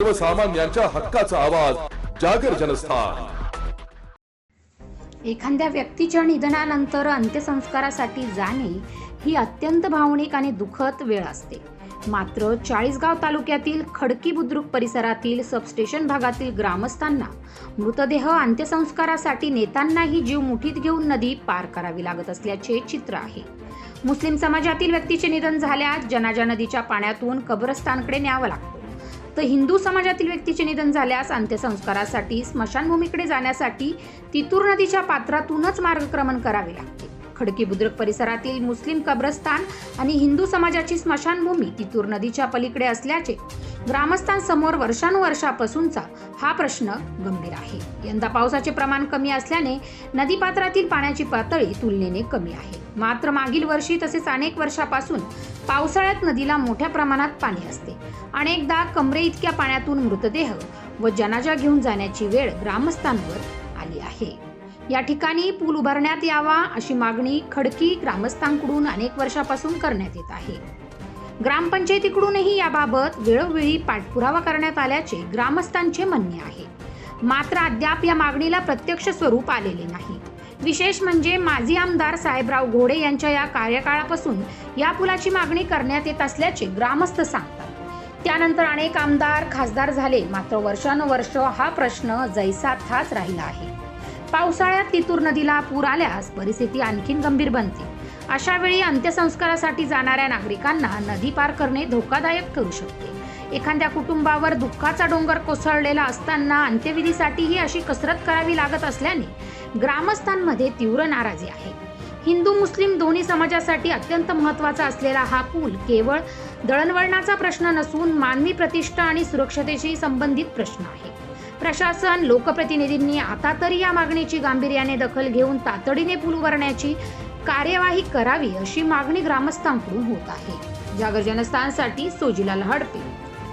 सर्वसामान्यांच्या हक्काचा आवाज जागर जनस्थान। एखाद्या व्यक्तीच्या निधनानंतर अंत्यसंस्कारासाठी जाणे ही अत्यंत भावनिक आणि दुःखद वेळ असते। मात्र चाळीसगाव तालुक्यातील खडकी बुद्रुक परिसरातील सबस्टेशन भागातील ग्रामस्थांना मृतदेह अंत्यसंस्कारासाठी नेतांनाही जीव मुठीत घेऊन नदी पार करावी लागत असल्याचे चित्र आहे। मुस्लिम समाजातील व्यक्तीचे निधन झाल्यास जनाजा नदीच्या पाण्यातून कब्रस्तानकडे न्यावं लागतं, तर हिंदू समाजातील व्यक्तीचे निधन झाल्यास अंत्यसंस्कारासाठी स्मशानभूमीकडे जाण्यासाठी तितूर नदीच्या पात्रातूनच मार्गक्रमण करावे लागते। खडकी बुद्रुक परिसरातील मुस्लिम कब्रस्तान आणि हिंदू समाजाची स्मशानभूमी तितूर नदीच्या पलीकडे असल्याचे ग्रामस्थांसमोर वर्षानुवर्षापासूनचा हा प्रश्न गंभीर आहे। यंदा पावसाचे प्रमाण कमी असल्याने नदीपात्रातील पाण्याची पातळी तुलनेने कमी आहे। मात्र मागील वर्षी तसेच अनेक वर्षापासून पावसाळ्यात नदीला मोठ्या प्रमाणात पाणी असते। अनेकदा कमरे इतक्या पाण्यातून मृतदेह व जनाजा घेऊन जाण्याची वेळ ग्रामस्थांवर आली आहे। या ठिकाणी पूल उभारण्यात यावा अशी मागणी खडकी ग्रामस्थांकडून अनेक वर्षापासून करण्यात येत आहे। ग्रामपंचायतीकडूनही याबाबत वेळोवेळी पाठपुरावा करण्यात आल्याचे ग्रामस्थांचे म्हणणे आहे। मात्र अद्याप या मागणीला प्रत्यक्ष स्वरूप आलेले नाही। विशेष म्हणजे माजी आमदार साहेबराव घोडे यांच्या या कार्यकाळापासून या पुलाची मागणी करण्यात येत असल्याचे ग्रामस्थ सांगतात। त्यानंतर अनेक आमदार खासदार झाले, मात्र वर्षानुवर्ष हा प्रश्न जैसा थाच राहिला आहे। पावसाळ्यात तितूर नदीला पूर आल्यास परिस्थिती आणखीन गंभीर बनते। अशा वेळी अंत्यसंस्कारासाठी जाणाऱ्या नागरिकांना नदी पार करणे धोकादायक ठरू शकते। एखाद्या कुटुंबावर दुःखाचा डोंगर कोसळलेला असताना अंत्यविधीसाठीही अशी कसरत करावी लागत असल्याने ग्रामस्थांमध्ये तीव्र नाराजी आहे। हिंदू मुस्लिम दोन्ही समाजासाठी अत्यंत महत्त्वाचा असलेला हा पूल केवळ दळणवळणाचा प्रश्न नसून मानवी प्रतिष्ठा आणि सुरक्षतेशी संबंधित प्रश्न आहे। प्रशासन लोकप्रतिनिधींनी आता तरी या मागणीची गांभीर्याने दखल घेऊन तातडीने पूल उभारण्याची कार्यवाही करावी अशी मागणी ग्रामस्थांकडून होत आहे। जागर जनस्थानसाठी सोजिला लहडपे।